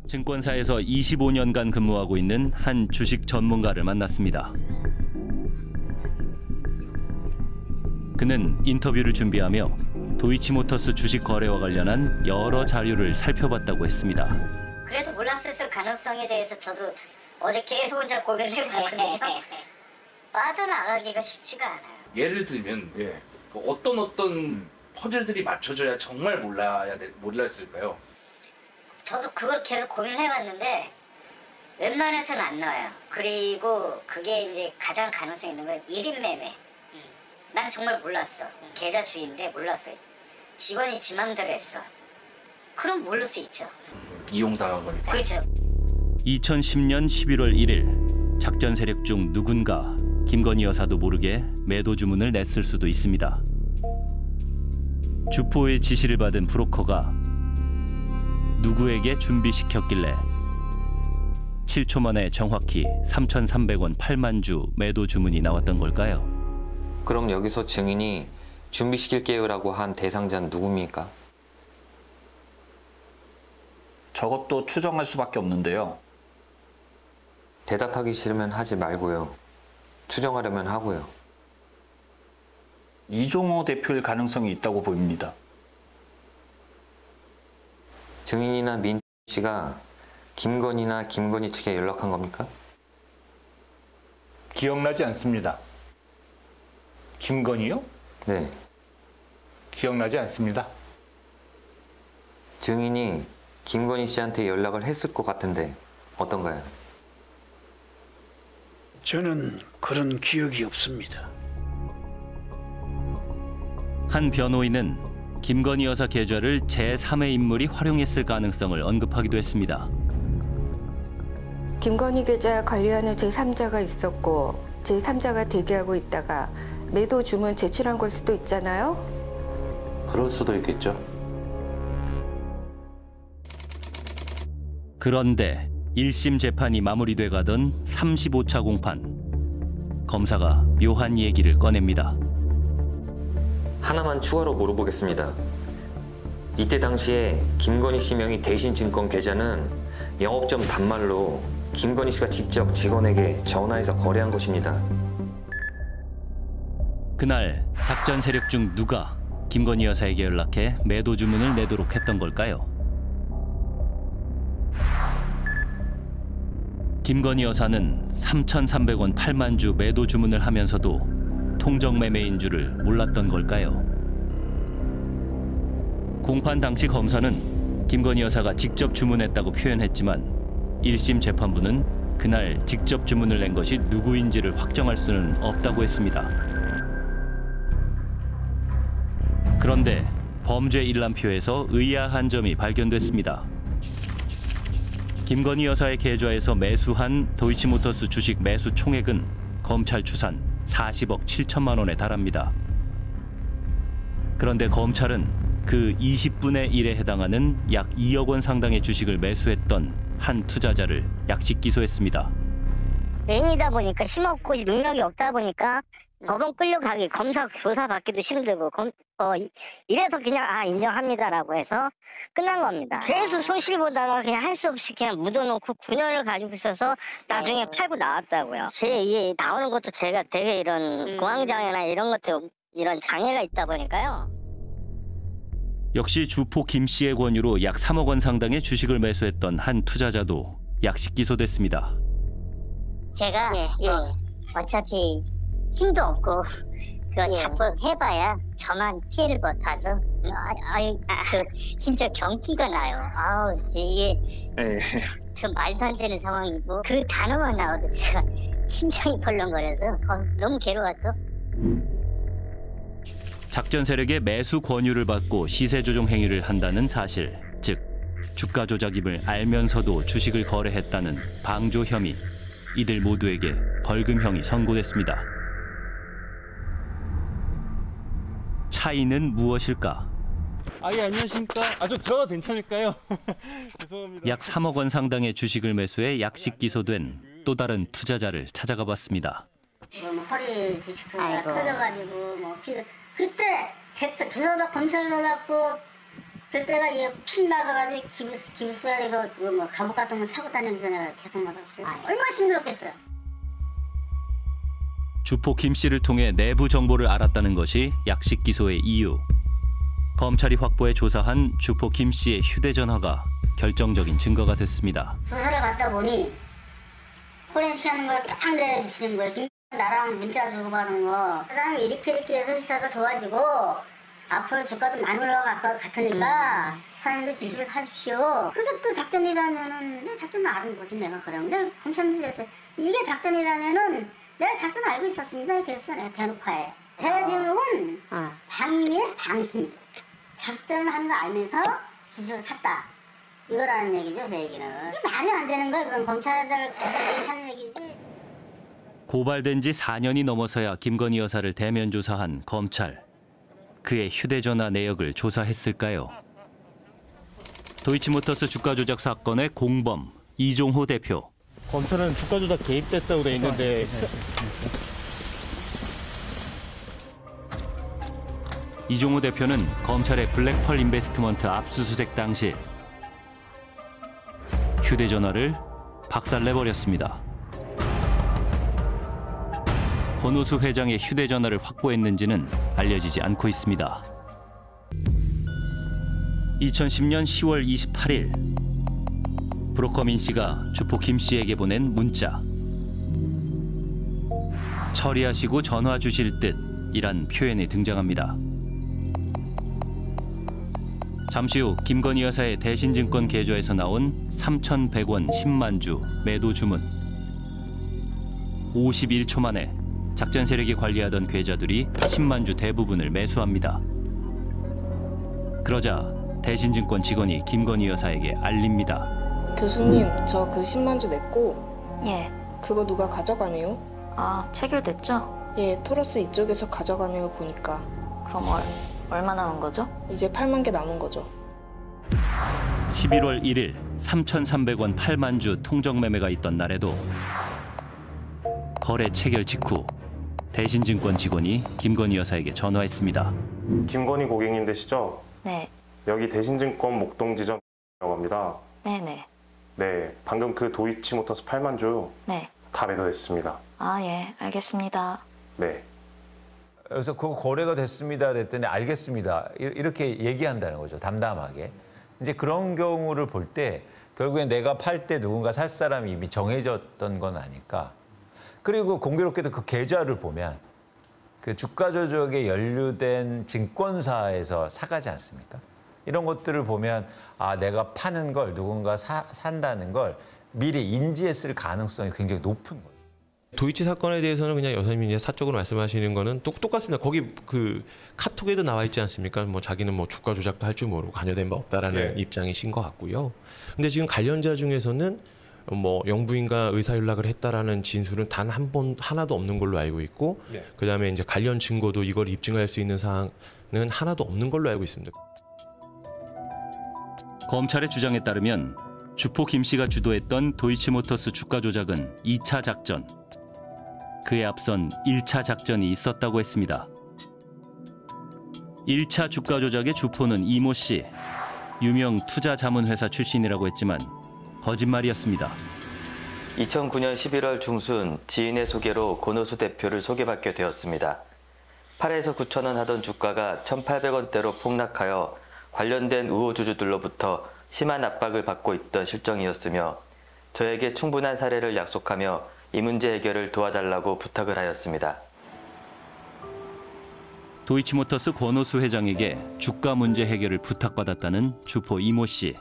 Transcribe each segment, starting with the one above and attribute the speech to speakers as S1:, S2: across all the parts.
S1: 증권사에서 25년간 근무하고 있는 한 주식 전문가를 만났습니다. 그는 인터뷰를 준비하며 도이치모터스 주식 거래와 관련한 여러 자료를 살펴봤다고 했습니다.
S2: 그래도 몰랐을 가능성에 대해서 저도 어제 계속 혼자 고민을 해봤거든요. 빠져나가기가 쉽지가 않아요.
S3: 예를 들면 어떤 퍼즐들이 맞춰져야 정말 몰랐을까요?
S2: 저도 그걸 계속 고민을 해봤는데 웬만해서는 안 나와요. 그리고 그게 이제 가장 가능성이 있는 건 1인 매매. 난 정말 몰랐어. 계좌 주인인데 몰랐어요. 직원이 지 맘대로 했어. 그럼 모를 수 있죠.
S3: 이용당한 거니까.
S2: 그렇죠.
S1: 2010년 11월 1일 작전 세력 중 누군가 김건희 여사도 모르게 매도 주문을 냈을 수도 있습니다. 주포의 지시를 받은 브로커가 누구에게 준비시켰길래 7초 만에 정확히 3,300원 8만 주 매도 주문이 나왔던 걸까요?
S4: 그럼 여기서 증인이 준비시킬게요라고 한 대상자는 누굽니까?
S5: 저것도 추정할 수밖에 없는데요.
S4: 대답하기 싫으면 하지 말고요. 추정하려면 하고요.
S5: 이종호 대표일 가능성이 있다고 보입니다.
S4: 증인이나 민 씨가 김건희나 김건희 측에 연락한 겁니까?
S6: 기억나지 않습니다. 김건희요?
S4: 네.
S6: 기억나지 않습니다.
S4: 증인이 김건희 씨한테 연락을 했을 것 같은데 어떤가요?
S7: 저는 그런 기억이 없습니다.
S1: 한 변호인은 김건희 여사 계좌를 제3의 인물이 활용했을 가능성을 언급하기도 했습니다.
S8: 김건희 계좌 관리하는 제3자가 있었고 제3자가 대기하고 있다가 매도 주문 제출한 걸 수도 있잖아요?
S5: 그럴 수도 있겠죠.
S1: 그런데 1심 재판이 마무리돼 가던 35차 공판. 검사가 묘한 얘기를 꺼냅니다.
S4: 하나만 추가로 물어보겠습니다. 이때 당시에 김건희 씨 명의 대신증권 계좌는 영업점 단말로 김건희 씨가 직접 직원에게 전화해서 거래한 것입니다.
S1: 그날 작전 세력 중 누가 김건희 여사에게 연락해 매도 주문을 내도록 했던 걸까요? 김건희 여사는 3,300원 8만 주 매도 주문을 하면서도 통정 매매인 줄을 몰랐던 걸까요? 공판 당시 검사는 김건희 여사가 직접 주문했다고 표현했지만 1심 재판부는 그날 직접 주문을 낸 것이 누구인지를 확정할 수는 없다고 했습니다. 그런데 범죄 일람표에서 의아한 점이 발견됐습니다. 김건희 여사의 계좌에서 매수한 도이치모터스 주식 매수 총액은 검찰 추산 40억 7천만 원에 달합니다. 그런데 검찰은 그 20분의 1에 해당하는 약 2억 원 상당의 주식을 매수했던 한 투자자를 약식 기소했습니다.
S2: 맹이다 보니까 힘없고 능력이 없다 보니까 법원 끌려가기, 검사 조사 받기도 힘들고 이래서 그냥 인정합니다라고 해서 끝난 겁니다. 그래서 손실보다가 그냥 할 수 없이 그냥 묻어놓고 9년을 가지고 있어서 나중에 팔고 나왔다고요. 제 이게 나오는 것도 제가 되게 이런 공황장애나 이런 것도 이런 장애가 있다 보니까요.
S1: 역시 주포 김 씨의 권유로 약 3억 원 상당의 주식을 매수했던 한 투자자도 약식 기소됐습니다.
S2: 제가 어차피 힘도 없고 그거 자꾸 해봐야 저만 피해를 봐서 저 진짜 경기가 나요. 이게 저 말도 안 되는 상황이고 그 단어만 나와도 제가 심장이 벌렁거려서 너무 괴로웠어.
S1: 작전 세력의 매수 권유를 받고 시세 조정 행위를 한다는 사실, 즉 주가 조작임을 알면서도 주식을 거래했다는 방조 혐의, 이들 모두에게 벌금형이 선고됐습니다. 차이는 무엇일까?
S9: 예, 안녕하십니까? 좀 들어가도 괜찮을까요? 죄송합니다.
S1: 약 3억 원 상당의 주식을 매수해 약식 기소된 또 다른 투자자를 찾아가 봤습니다.
S2: 허리 디스크가 터져가지고 그때 재판 조사받고 검찰 받고 그때가 이게 핀 막아가지고 기부스가 되고 뭐 감옥 같은 거 사고 다니면서 내가 재판 받았어요. 얼마나 힘들었겠어요.
S1: 주포 김 씨를 통해 내부 정보를 알았다는 것이 약식 기소의 이유. 검찰이 확보해 조사한 주포 김 씨의 휴대전화가 결정적인 증거가 됐습니다.
S2: 조사를 받다 보니 포렌식 하는 걸 딱 내비치는 거예요. 나랑 문자 주고받은 거. 그 사람이 이렇게 해서 회사가 좋아지고 앞으로 주가도 많이 올라갈 것 같으니까 사람들 주식을 사십시오. 그게 또 작전이라면은 내 작전은 아는 거지 내가 그래. 근데 검찰에서 이게 작전이라면은 내가 작전 알고 있었습니다. 그래서 내가 대놓고 해. 제가 지금은 방임이에요, 방임. 작전을 하는 거 알면서 주식을 샀다. 이거라는 얘기죠, 제 얘기는. 이게 말이 안 되는 거예요. 그건 검찰애들 하는 얘기지.
S1: 고발된 지 4년이 넘어서야 김건희 여사를 대면 조사한 검찰. 그의 휴대전화 내역을 조사했을까요? 도이치모터스 주가 조작 사건의 공범 이종호 대표.
S9: 검찰은 주가 조작 개입됐다고 돼 있는데
S1: 이종호 대표는 검찰의 블랙펄 인베스트먼트 압수수색 당시 휴대전화를 박살내버렸습니다. 권오수 회장의 휴대전화를 확보했는지는 알려지지 않고 있습니다. 2010년 10월 28일 브로커 민 씨가 주포 김 씨에게 보낸 문자. 처리하시고 전화 주실 듯 이란 표현이 등장합니다. 잠시 후 김건희 여사의 대신증권 계좌에서 나온 3,100원 10만 주 매도 주문. 51초 만에 작전 세력이 관리하던 계좌들이 10만 주 대부분을 매수합니다. 그러자 대신증권 직원이 김건희 여사에게 알립니다.
S10: 교수님, 저 그 10만 주 냈고
S11: 예.
S10: 그거 누가 가져가네요?
S11: 아, 체결됐죠?
S10: 예, 토러스 이쪽에서 가져가네요, 보니까.
S11: 그럼 얼마 남은 거죠?
S10: 이제 8만 개 남은 거죠.
S1: 11월 1일 3,300원 8만 주 통정 매매가 있던 날에도 거래 체결 직후 대신증권 직원이 김건희 여사에게 전화했습니다.
S12: 김건희 고객님 되시죠?
S11: 네.
S12: 여기 대신증권 목동지점이라고 합니다.
S11: 네네.
S12: 네, 방금 그 도이치모터스 8만 주
S11: 네.
S12: 다 매도됐습니다.
S11: 아, 예. 알겠습니다.
S12: 네.
S13: 그래서 그거 거래가 됐습니다 그랬더니 알겠습니다 이렇게 얘기한다는 거죠, 담담하게. 이제 그런 경우를 볼 때 결국엔 내가 팔 때 누군가 살 사람이 이미 정해졌던 건 아닐까. 그리고 공교롭게도 그 계좌를 보면 그 주가 조작에 연루된 증권사에서 사가지 않습니까? 이런 것들을 보면 아, 내가 파는 걸 누군가 산다는 걸 미리 인지했을 가능성이 굉장히 높은 거예요.
S14: 도이치 사건에 대해서는 그냥 여사님이 사적으로 말씀하시는 거는 똑같습니다. 거기 그 카톡에도 나와 있지 않습니까? 뭐 자기는 뭐 주가 조작도 할 줄 모르고 관여된 바 없다라는 입장이신 것 같고요. 근데 지금 관련자 중에서는 뭐 영부인과 의사연락을 했다라는 진술은 단 한 번 하나도 없는 걸로 알고 있고, 그다음에 이제 관련 증거도 이걸 입증할 수 있는 사항은 하나도 없는 걸로 알고 있습니다.
S1: 검찰의 주장에 따르면 주포 김 씨가 주도했던 도이치모터스 주가 조작은 2차 작전. 그에 앞선 1차 작전이 있었다고 했습니다. 1차 주가 조작의 주포는 이모 씨. 유명 투자 자문회사 출신이라고 했지만 거짓말이었습니다.
S4: 2009년 11월 중순 지인의 소개로 권오수 대표를 소개받게 되었습니다. 8에서 9천 원 하던 주가가 1,800원대로 폭락하여 관련된 우호주주들로부터 심한 압박을 받고 있던 실정이었으며 저에게 충분한 사례를 약속하며 이 문제 해결을 도와달라고 부탁을 하였습니다.
S1: 도이치모터스 권오수 회장에게 주가 문제 해결을 부탁받았다는 주포 이모 씨.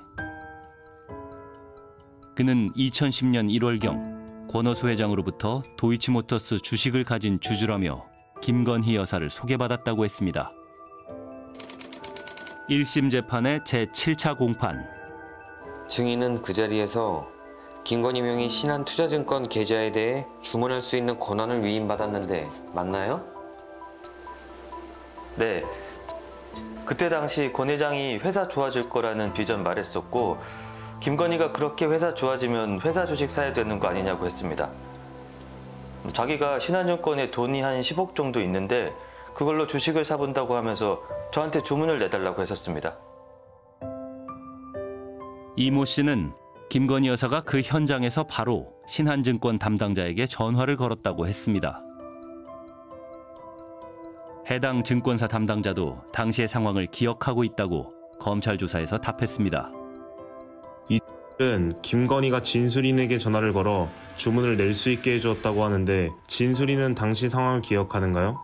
S1: 그는 2010년 1월경 권오수 회장으로부터 도이치모터스 주식을 가진 주주라며 김건희 여사를 소개받았다고 했습니다. 1심 재판의 제7차 공판.
S4: 증인은 그 자리에서 김건희 명의 신한투자증권 계좌에 대해 주문할 수 있는 권한을 위임받았는데 맞나요? 네. 그때 당시 권 회장이 회사 좋아질 거라는 비전 말했었고 김건희가 그렇게 회사 좋아지면 회사 주식 사야 되는 거 아니냐고 했습니다. 자기가 신한증권에 돈이 한 10억 정도 있는데 그걸로 주식을 사본다고 하면서 저한테 주문을 내달라고 했었습니다.
S1: 이모 씨는 김건희 여사가 그 현장에서 바로 신한증권 담당자에게 전화를 걸었다고 했습니다. 해당 증권사 담당자도 당시의 상황을 기억하고 있다고 검찰 조사에서 답했습니다.
S12: 이는 김건희가 진수린에게 전화를 걸어 주문을 낼 수 있게 해주었다고 하는데 진수린은 당시 상황을 기억하는가요?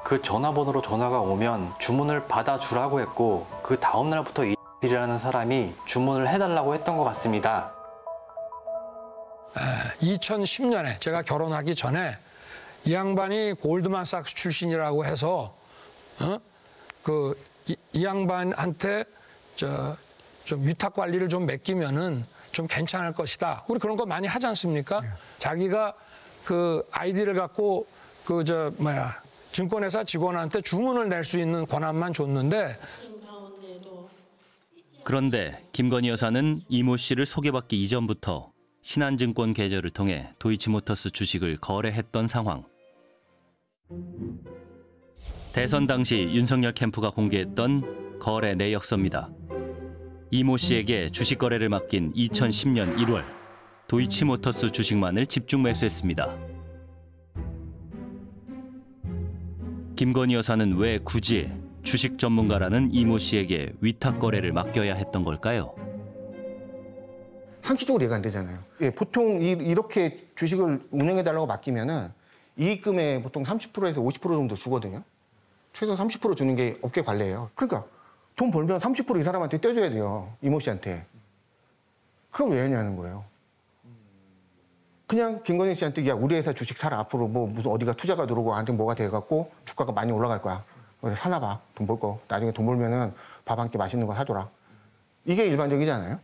S15: 그 전화번호로 전화가 오면 주문을 받아주라고 했고 그 다음 날부터 이라는 사람이 주문을 해달라고 했던 것 같습니다.
S16: 2010년에 제가 결혼하기 전에 이 양반이 골드만삭스 출신이라고 해서 이 양반한테 좀 위탁 관리를 좀 맡기면은 좀 괜찮을 것이다. 우리 그런 거 많이 하지 않습니까? 자기가 그 아이디를 갖고 증권회사 직원한테 주문을 낼 수 있는 권한만 줬는데.
S1: 그런데 김건희 여사는 이모 씨를 소개받기 이전부터 신한증권 계좌를 통해 도이치모터스 주식을 거래했던 상황. 대선 당시 윤석열 캠프가 공개했던 거래 내역서입니다. 이모 씨에게 주식 거래를 맡긴 2010년 1월 도이치모터스 주식만을 집중 매수했습니다. 김건희 여사는 왜 굳이 주식 전문가라는 이모 씨에게 위탁 거래를 맡겨야 했던 걸까요?
S17: 상식적으로 이해가 안 되잖아요. 예, 보통 이렇게 주식을 운영해달라고 맡기면은 이익금의 보통 30%에서 50% 정도 주거든요. 최소 30% 주는 게 업계 관례예요. 그러니까 돈 벌면 30% 이 사람한테 떼줘야 돼요. 이모 씨한테. 그걸 왜 하냐는 거예요. 그냥 김건희 씨한테 야 우리 회사 주식 사라. 앞으로 뭐 무슨 어디가 투자가 들어오고 나한테 뭐가 돼갖고 주가가 많이 올라갈 거야. 그래서 사나 봐. 돈 벌 거. 나중에 돈 벌면은 밥 한 끼 맛있는 거 사줘라. 이게 일반적이지 않아요?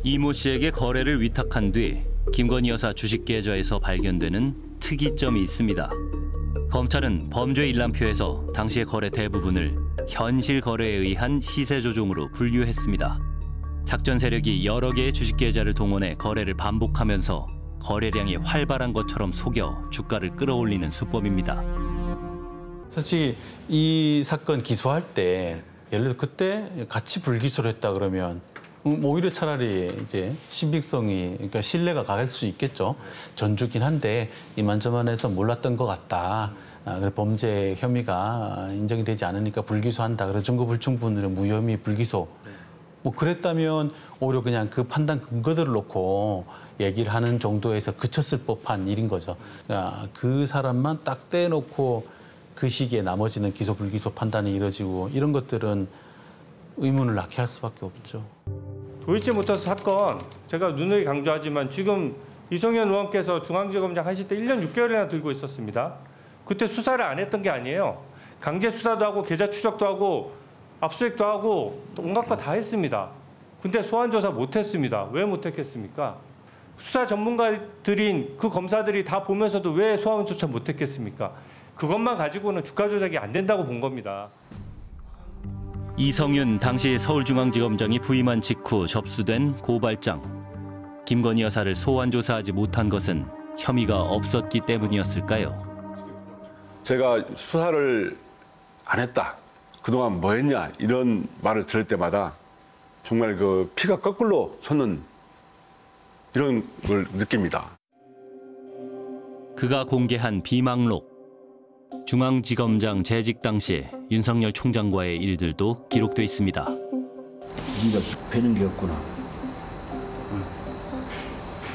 S1: 이모 씨에게 거래를 위탁한 뒤 김건희 여사 주식 계좌에서 발견되는 특이점이 있습니다. 검찰은 범죄 일람표에서 당시의 거래 대부분을 현실 거래에 의한 시세 조종으로 분류했습니다. 작전 세력이 여러 개의 주식 계좌를 동원해 거래를 반복하면서 거래량이 활발한 것처럼 속여 주가를 끌어올리는 수법입니다.
S5: 솔직히 이 사건 기소할 때 예를 들어 그때 같이 불기소를 했다 그러면 오히려 차라리 이제 신빙성이 그러니까 신뢰가 갈 수 있겠죠. 전주긴 한데 이만저만해서 몰랐던 것 같다. 그래 범죄 혐의가 인정이 되지 않으니까 불기소한다. 그래서 증거 불충분으로 무혐의 불기소. 뭐 그랬다면 오히려 그냥 그 판단 근거들을 놓고 얘기를 하는 정도에서 그쳤을 법한 일인 거죠. 그러니까 그 사람만 딱 떼놓고 그 시기에 나머지는 기소 불기소 판단이 이루어지고 이런 것들은 의문을 낳게 할 수밖에 없죠.
S9: 도이치모터스 사건 제가 누누이 강조하지만 지금 이성현 의원께서 중앙지검장 하실 때 1년 6개월이나 들고 있었습니다. 그때 수사를 안 했던 게 아니에요. 강제 수사도 하고 계좌 추적도 하고 압수수색도 하고 온갖 거 다 했습니다. 근데 소환 조사 못 했습니다. 왜 못 했겠습니까? 수사 전문가들인 그 검사들이 다 보면서도 왜 소환조차 못 했겠습니까? 그것만 가지고는 주가 조작이 안 된다고 본 겁니다.
S1: 이성윤 당시 서울중앙지검장이 부임한 직후 접수된 고발장. 김건희 여사를 소환 조사하지 못한 것은 혐의가 없었기 때문이었을까요?
S18: 제가 수사를 안 했다. 그동안 뭐 했냐 이런 말을 들을 때마다 정말 그 피가 거꾸로 솟는 이런 걸 느낍니다.
S1: 그가 공개한 비망록. 중앙지검장 재직 당시 윤석열 총장과의 일들도 기록돼 있습니다.
S7: 네가 배는 게 없구나.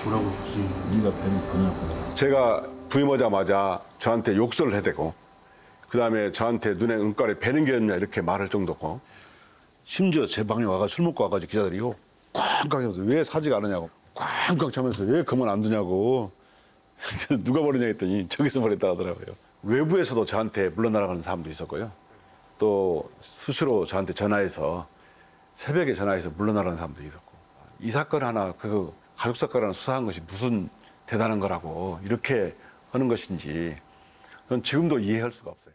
S7: 뭐라고? 네가 배는 거냐구나.
S18: 제가 부임하자마자 저한테 욕설을 해대고 그다음에 저한테 눈에 은깔에 배는 게 없냐 이렇게 말할 정도고 심지어 제 방에 와가 술 먹고 와가지고 기자들이요 꽝꽝 하면서 왜 사지가 않느냐고 꽝꽝 차면서 왜 그만 안 두냐고 누가 버리냐 했더니 저기서 버렸다 하더라고요. 외부에서도 저한테 물러나가는 사람도 있었고요. 또 스스로 저한테 전화해서 새벽에 전화해서 물러나가는 사람도 있었고 이 사건 하나 그 가족 사건 하나 수사한 것이 무슨 대단한 거라고 이렇게 하는 것인지 저는 지금도 이해할 수가 없어요.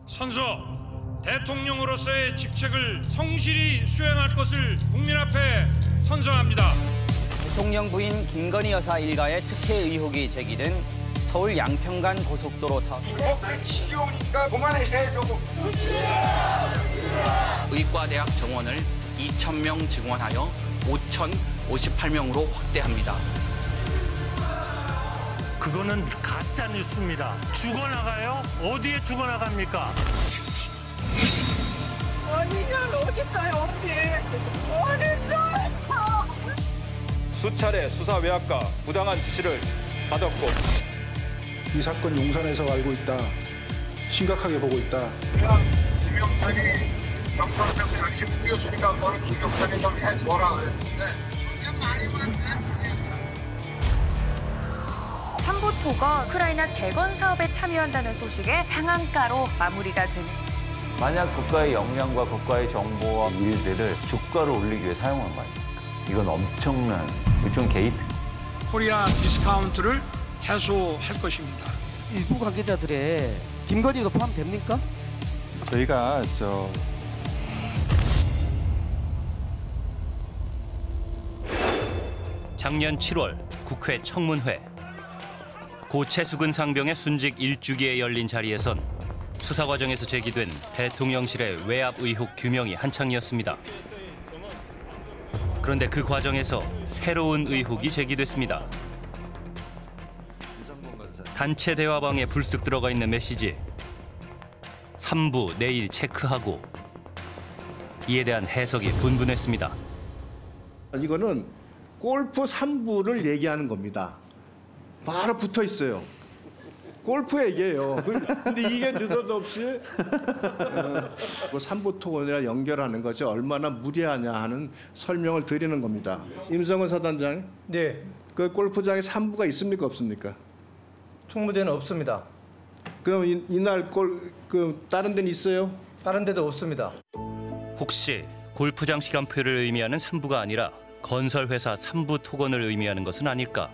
S19: 선서 대통령으로서의 직책을 성실히 수행할 것을 국민 앞에 선서합니다.
S20: 대통령 부인 김건희 여사 일가의 특혜 의혹이 제기된 서울 양평간 고속도로 사업.
S21: 지겨우니까 그만해서 해줘.
S22: 의과대학 정원을
S3: 2,000명 증원하여 5,058명으로 확대합니다.
S21: 그거는 가짜 뉴스입니다. 죽어나가요? 어디에 죽어나갑니까?
S22: 아니냐, 어디 있어요, 어디 있어요?
S23: 수차례 수사 외압과 부당한 지시를 받았고
S24: 이 사건 용산에서 알고 있다. 심각하게 보고 있다.
S22: 김영찬이 경찰병 당신 뛰어주니까 너는 김영찬이 좀 해줘라 그랬는데
S25: 삼부토건 우크라이나 재건 사업에 참여한다는 소식에 상한가로 마무리가 됩니다.
S13: 만약 국가의 역량과 국가의 정보와 일들을 주가를 올리기 위해 사용한 거 아닙니까? 이건 엄청난 일종 게이트.
S19: 코리아 디스카운트를 해소할 것입니다.
S26: 일부 관계자들의 김건희도 포함됩니까?
S27: 저희가
S1: 작년 7월 국회 청문회. 고 최수근 상병의 순직 1주기에 열린 자리에선 수사 과정에서 제기된 대통령실의 외압 의혹 규명이 한창이었습니다. 그런데 그 과정에서 새로운 의혹이 제기됐습니다. 단체 대화방에 불쑥 들어가 있는 메시지. 3부 내일 체크하고. 이에 대한 해석이 분분했습니다.
S28: 이거는 골프 3부를 얘기하는 겁니다. 바로 붙어 있어요. 골프 얘기예요. 근데 이게 느닷없이 3부 토건이랑 연결하는 것이 얼마나 무리하냐 하는 설명을 드리는 겁니다. 임성근 사단장,
S26: 네.
S28: 그 골프장에 3부가 있습니까 없습니까?
S26: 총무대는 없습니다.
S28: 그럼 이날 다른 데는 있어요?
S26: 다른 데도 없습니다.
S1: 혹시 골프장 시간표를 의미하는 3부가 아니라 건설회사 3부 토건을 의미하는 것은 아닐까?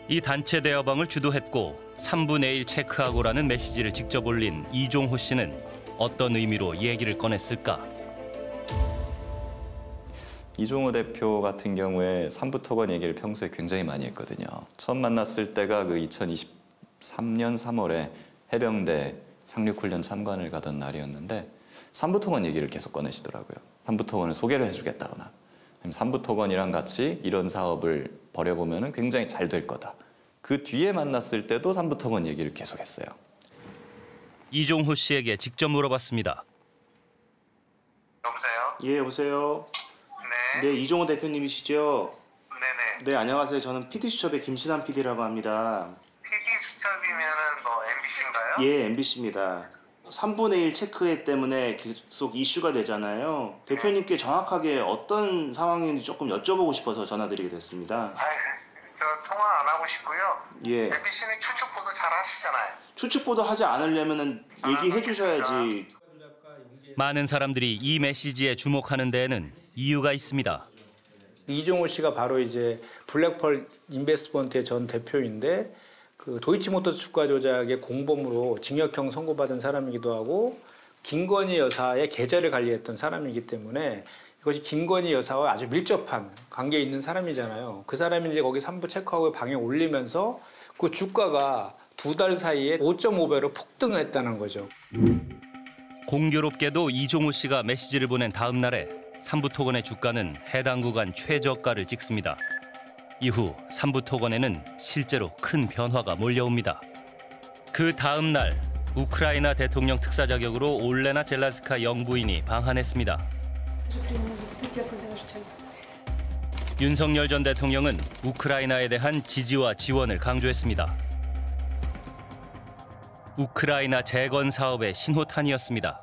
S1: 이 단체 대화방을 주도했고 3부 내일 체크하고라는 메시지를 직접 올린 이종호 씨는 어떤 의미로 얘기를 꺼냈을까?
S29: 이종호 대표 같은 경우에 3부 토건 얘기를 평소에 굉장히 많이 했거든요. 처음 만났을 때가 그 2023년 3월에 해병대 상륙훈련 참관을 가던 날이었는데 3부 토건 얘기를 계속 꺼내시더라고요. 3부 토건을 소개를 해주겠다거나 3부 토건이랑 같이 이런 사업을 벌여보면 굉장히 잘 될 거다. 그 뒤에 만났을 때도 3부 토건 얘기를 계속했어요.
S1: 이종호 씨에게 직접 물어봤습니다.
S30: 여보세요?
S31: 예, 여보세요? 네, 이종호 대표님이시죠?
S30: 네네.
S31: 네, 안녕하세요. 저는 PD수첩의 김신환 PD라고 합니다.
S30: PD수첩이면은 뭐 MBC인가요?
S31: 예, MBC입니다. 3분의 1 체크회 때문에 계속 이슈가 되잖아요. 대표님께 정확하게 어떤 상황인지 조금 여쭤보고 싶어서 전화드리게 됐습니다.
S30: 저 통화 안 하고 싶고요.
S31: 예.
S30: MBC는 추측 보도 잘 하시잖아요.
S31: 추측 보도 하지 않으려면 얘기해 주셔야지.
S1: 많은 사람들이 이 메시지에 주목하는 데에는 이유가 있습니다.
S32: 이종호 씨가 바로 이제 블랙펄 인베스트먼트의 전 대표인데 그 도이치모터스 주가 조작의 공범으로 징역형 선고받은 사람이기도 하고 김건희 여사의 계좌를 관리했던 사람이기 때문에 이것이 김건희 여사와 아주 밀접한 관계에 있는 사람이잖아요. 그 사람이 이제 거기 3부 체크하고 방에 올리면서 그 주가가 2달 사이에 5.5배로 폭등했다는 거죠.
S1: 공교롭게도 이종호 씨가 메시지를 보낸 다음 날에 3부 토건의 주가는 해당 구간 최저가를 찍습니다. 이후 3부 토건에는 실제로 큰 변화가 몰려옵니다. 그 다음 날 우크라이나 대통령 특사 자격으로 올레나 젤라스카 영부인이 방한했습니다. 윤석열 전 대통령은 우크라이나에 대한 지지와 지원을 강조했습니다. 우크라이나 재건 사업의 신호탄이었습니다.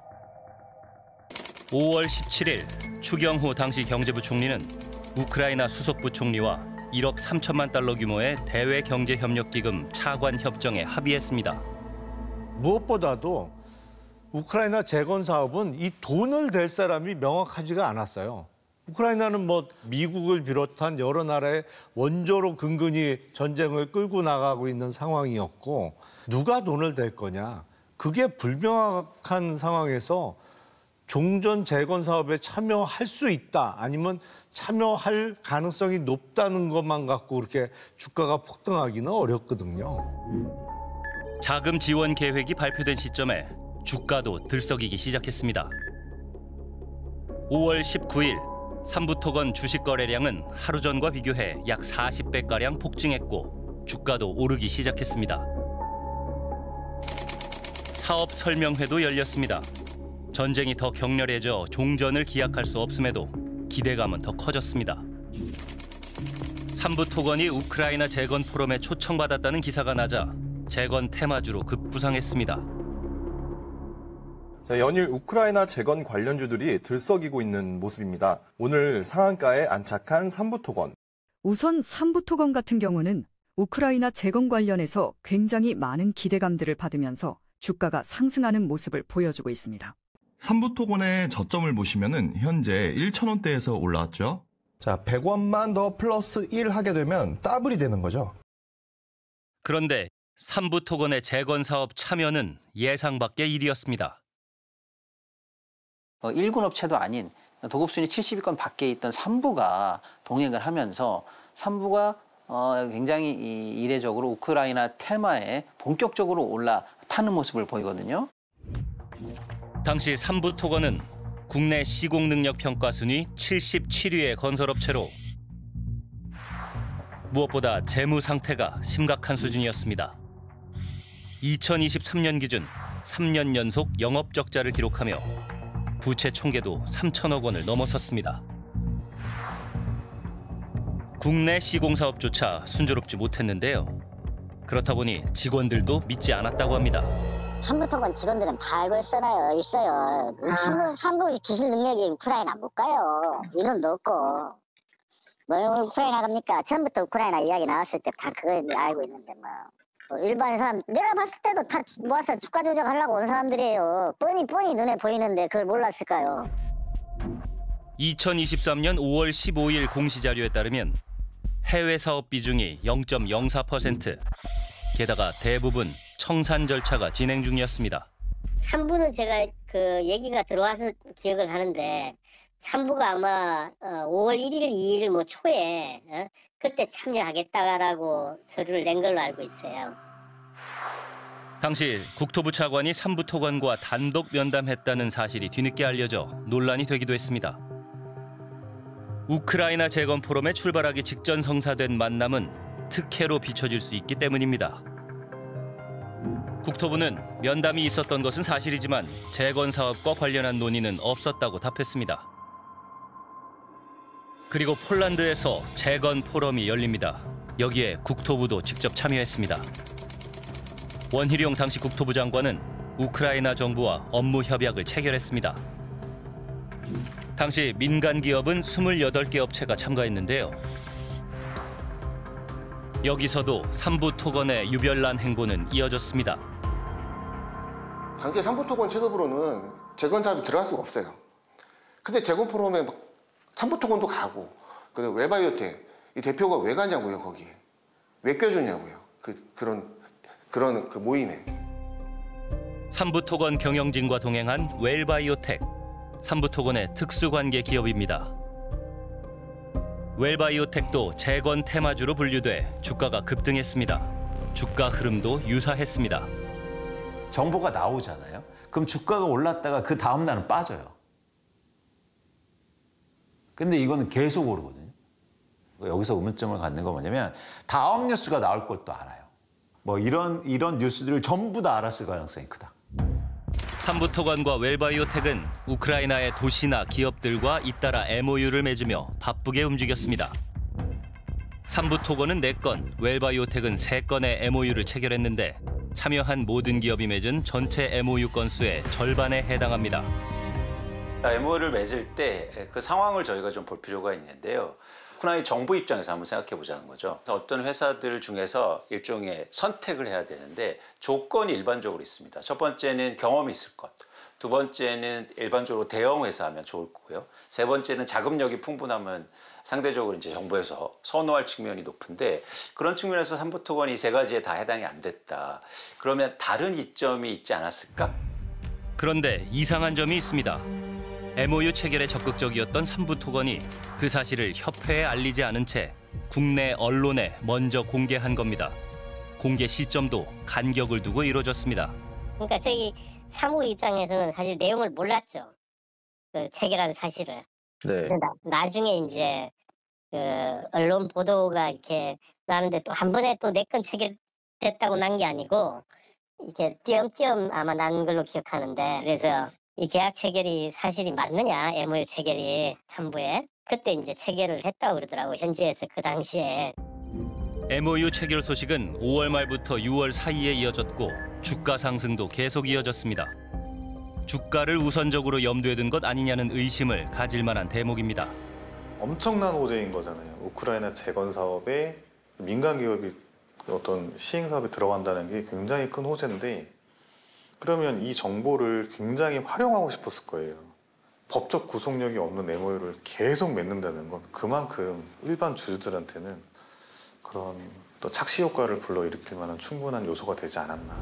S1: 5월 17일 추경호 당시 경제부 총리는 우크라이나 수석부 총리와 1억 3천만 달러 규모의 대외 경제협력기금 차관 협정에 합의했습니다.
S33: 무엇보다도 우크라이나 재건 사업은 이 돈을 댈 사람이 명확하지가 않았어요. 우크라이나는 뭐 미국을 비롯한 여러 나라의 원조로 근근히 전쟁을 끌고 나가고 있는 상황이었고 누가 돈을 댈 거냐. 그게 불명확한 상황에서 종전 재건 사업에 참여할 수 있다 아니면 참여할 가능성이 높다는 것만 갖고 그렇게 주가가 폭등하기는 어렵거든요.
S1: 자금 지원 계획이 발표된 시점에 주가도 들썩이기 시작했습니다. 5월 19일 삼부토건 주식 거래량은 하루 전과 비교해 약 40배가량 폭증했고 주가도 오르기 시작했습니다. 사업 설명회도 열렸습니다. 전쟁이 더 격렬해져 종전을 기약할 수 없음에도 기대감은 더 커졌습니다. 삼부토건이 우크라이나 재건 포럼에 초청받았다는 기사가 나자 재건 테마주로 급부상했습니다.
S2: 연일 우크라이나 재건 관련주들이 들썩이고 있는 모습입니다. 오늘 상한가에 안착한 삼부토건.
S4: 우선 삼부토건 같은 경우는 우크라이나 재건 관련해서 굉장히 많은 기대감들을 받으면서 주가가 상승하는 모습을 보여주고 있습니다.
S2: 삼부토건의 저점을 보시면은 현재 1,000원대에서 올라왔죠.
S5: 자, 100원만 더 플러스 1 하게 되면 더블이 되는 거죠.
S1: 그런데 삼부토건의 재건 사업 참여는 예상 밖의 일이었습니다.
S6: 1군 업체도 아닌 도급순위 70위권 밖에 있던 삼부가 동행을 하면서 삼부가 굉장히 이례적으로 우크라이나 테마에 본격적으로 올라타는 모습을 보이거든요.
S1: 당시 삼부토건은 국내 시공능력 평가 순위 77위의 건설업체로 무엇보다 재무 상태가 심각한 수준이었습니다. 2023년 기준 3년 연속 영업적자를 기록하며 부채 총계도 3천억 원을 넘어섰습니다. 국내 시공사업조차 순조롭지 못했는데요. 그렇다 보니 직원들도 믿지 않았다고 합니다.
S8: 삼부토건 직원들은 다 알고 있어요. 삼부 기술 능력이 우크라이나 못 가요. 인원도 없고. 뭐 우크라이나 갑니까? 처음부터 우크라이나 이야기 나왔을 때 다 그거 알고 있는데 뭐 일반 사람 내가 봤을 때도 다 모아서 주가 조작하려고 온 사람들이에요. 뻔히 눈에 보이는데 그걸 몰랐을까요?
S1: 2023년 5월 15일 공시자료에 따르면 해외 사업 비중이 0.04%. 게다가 대부분 청산 절차가 진행 중이었습니다.
S8: 삼부는 제가 그 얘기가 들어와서 기억을 하는데 삼부가 아마 5월 1일, 2일 뭐 초에 그때 참여하겠다라고 서류를 낸 걸로 알고 있어요.
S1: 당시 국토부 차관이 삼부토건과 단독 면담했다는 사실이 뒤늦게 알려져 논란이 되기도 했습니다. 우크라이나 재건 포럼에 출발하기 직전 성사된 만남은 특혜로 비춰질 수 있기 때문입니다. 국토부는 면담이 있었던 것은 사실이지만 재건 사업과 관련한 논의는 없었다고 답했습니다. 그리고 폴란드에서 재건 포럼이 열립니다. 여기에 국토부도 직접 참여했습니다. 원희룡 당시 국토부 장관은 우크라이나 정부와 업무 협약을 체결했습니다. 당시 민간 기업은 28개 업체가 참가했는데요. 여기서도 삼부토건의 유별난 행보는 이어졌습니다.
S9: 당시 삼부토건 체급으로는 재건 사업이 들어갈 수가 없어요. 근데 재건 포럼에 삼부토건도 가고, 근데 웰바이오텍 이 대표가 왜 가냐고요, 거기에. 왜 껴주냐고요. 그런 그 모임에.
S1: 삼부토건 경영진과 동행한 웰바이오텍, 삼부토건의 특수관계 기업입니다. 웰바이오텍도 재건 테마주로 분류돼 주가가 급등했습니다. 주가 흐름도 유사했습니다.
S13: 정보가 나오잖아요. 그럼 주가가 올랐다가 그 다음 날은 빠져요. 근데 이거는 계속 오르거든요. 여기서 의문점을 갖는 건 뭐냐면 다음 뉴스가 나올 걸 또 알아요. 뭐 이런 뉴스들을 전부 다 알았을 가능성이 크다.
S1: 삼부토건과 웰바이오텍은 우크라이나의 도시나 기업들과 잇따라 MOU를 맺으며 바쁘게 움직였습니다. 삼부토건은 4건, 웰바이오텍은 3건의 MOU를 체결했는데 참여한 모든 기업이 맺은 전체 MOU 건수의 절반에 해당합니다.
S13: MOU를 맺을 때 그 상황을 저희가 좀 볼 필요가 있는데요. 우크라이나 정부 입장에서 한번 생각해 보자는 거죠. 어떤 회사들 중에서 일종의 선택을 해야 되는데 조건이 일반적으로 있습니다. 첫 번째는 경험이 있을 것. 두 번째는 일반적으로 대형 회사하면 좋을 거고요. 세 번째는 자금력이 풍부하면 상대적으로 이제 정부에서 선호할 측면이 높은데 그런 측면에서 삼부토건이 이 3가지에 다 해당이 안 됐다. 그러면 다른 이점이 있지 않았을까?
S1: 그런데 이상한 점이 있습니다. MOU 체결에 적극적이었던 삼부토건이 그 사실을 협회에 알리지 않은 채 국내 언론에 먼저 공개한 겁니다. 공개 시점도 간격을 두고 이루어졌습니다.
S8: 그러니까 저희 사무 입장에서는 사실 내용을 몰랐죠. 그 체결한 사실을.
S5: 네.
S8: 나중에 이제 그 언론 보도가 이렇게 나는데 또 한 번에 또 4건 체결됐다고 난 게 아니고 이렇게 띄엄띄엄 아마 난 걸로 기억하는데, 그래서 이 계약 체결이 사실이 맞느냐, MOU 체결이 참부에 그때 이제 체결을 했다고 그러더라고, 현지에서 그 당시에.
S1: MOU 체결 소식은 5월 말부터 6월 사이에 이어졌고 주가 상승도 계속 이어졌습니다. 주가를 우선적으로 염두에 둔 것 아니냐는 의심을 가질 만한 대목입니다.
S3: 엄청난 호재인 거잖아요. 우크라이나 재건 사업에 민간 기업이 어떤 시행 사업에 들어간다는 게 굉장히 큰 호재인데, 그러면 이 정보를 굉장히 활용하고 싶었을 거예요. 법적 구속력이 없는 MOU를 계속 맺는다는 건 그만큼 일반 주주들한테는 그런 또 착시 효과를 불러일으킬 만한 충분한 요소가 되지 않았나.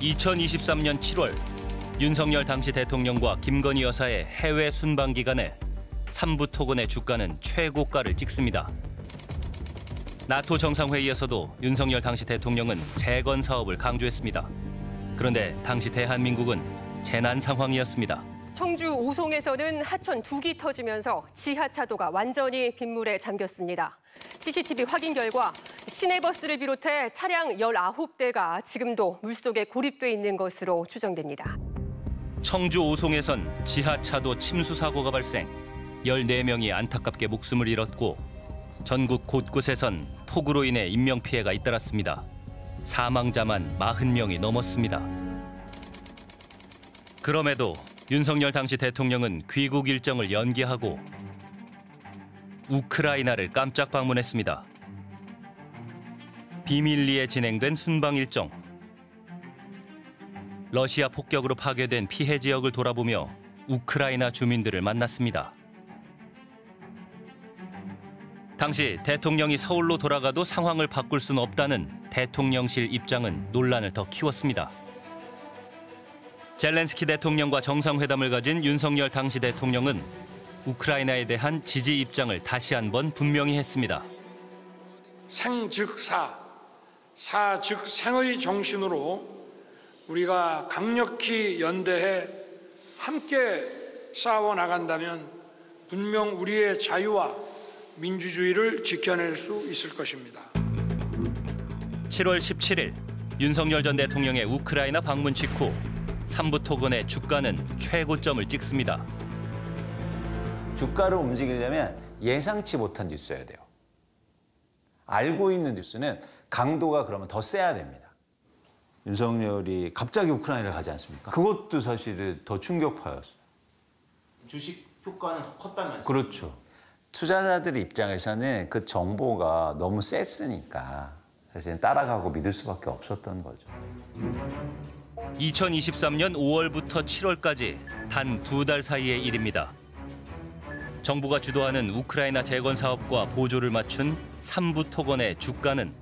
S1: 2023년 7월 윤석열 당시 대통령과 김건희 여사의 해외 순방 기간에 삼부토건의 주가는 최고가를 찍습니다. 나토 정상회의에서도 윤석열 당시 대통령은 재건 사업을 강조했습니다. 그런데 당시 대한민국은 재난 상황이었습니다.
S7: 청주 오송에서는 하천 2기 터지면서 지하차도가 완전히 빗물에 잠겼습니다. CCTV 확인 결과 시내버스를 비롯해 차량 19대가 지금도 물속에 고립돼 있는 것으로 추정됩니다.
S1: 청주 오송에선 지하차도 침수 사고가 발생, 14명이 안타깝게 목숨을 잃었고 전국 곳곳에선 폭우로 인해 인명피해가 잇따랐습니다. 사망자만 40명이 넘었습니다. 그럼에도 윤석열 당시 대통령은 귀국 일정을 연기하고 우크라이나를 깜짝 방문했습니다. 비밀리에 진행된 순방 일정. 러시아 폭격으로 파괴된 피해 지역을 돌아보며 우크라이나 주민들을 만났습니다. 당시 대통령이 서울로 돌아가도 상황을 바꿀 수는 없다는 대통령실 입장은 논란을 더 키웠습니다. 젤렌스키 대통령과 정상회담을 가진 윤석열 당시 대통령은 우크라이나에 대한 지지 입장을 다시 한번 분명히 했습니다.
S19: 생 즉 사, 사 즉 생의 정신으로 우리가 강력히 연대해 함께 싸워 나간다면 분명 우리의 자유와 민주주의를 지켜낼 수 있을 것입니다.
S1: 7월 17일 윤석열 전 대통령의 우크라이나 방문 직후 삼부토건의 주가는 최고점을 찍습니다.
S13: 주가를 움직이려면 예상치 못한 뉴스여야 돼요. 알고 있는 뉴스는 강도가 그러면 더 세야 됩니다. 윤석열이 갑자기 우크라이나를 가지 않습니까? 그것도 사실은 더 충격파였어요.
S31: 주식 효과는 더 컸다면서요?
S13: 그렇죠. 투자자들 입장에서는 그 정보가 너무 셌으니까 사실은 따라가고 믿을 수밖에 없었던 거죠.
S1: 2023년 5월부터 7월까지 단 2달 사이의 일입니다. 정부가 주도하는 우크라이나 재건 사업과 보조를 맞춘 삼부토건의 주가는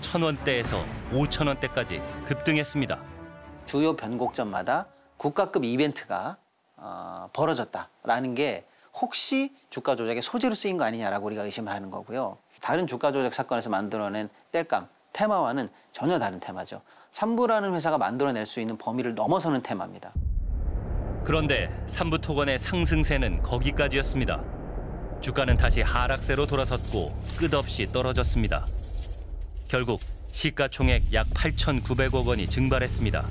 S1: 1,000원대에서 5,000원대까지 급등했습니다.
S6: 주요 변곡점마다 국가급 이벤트가 벌어졌다라는 게 혹시 주가 조작의 소재로 쓰인 거 아니냐라고 우리가 의심을 하는 거고요. 다른 주가 조작 사건에서 만들어낸 땔감, 테마와는 전혀 다른 테마죠. 삼부라는 회사가 만들어낼 수 있는 범위를 넘어서는 테마입니다.
S1: 그런데 삼부토건의 상승세는 거기까지였습니다. 주가는 다시 하락세로 돌아섰고 끝없이 떨어졌습니다. 결국 시가총액 약 8,900억 원이 증발했습니다.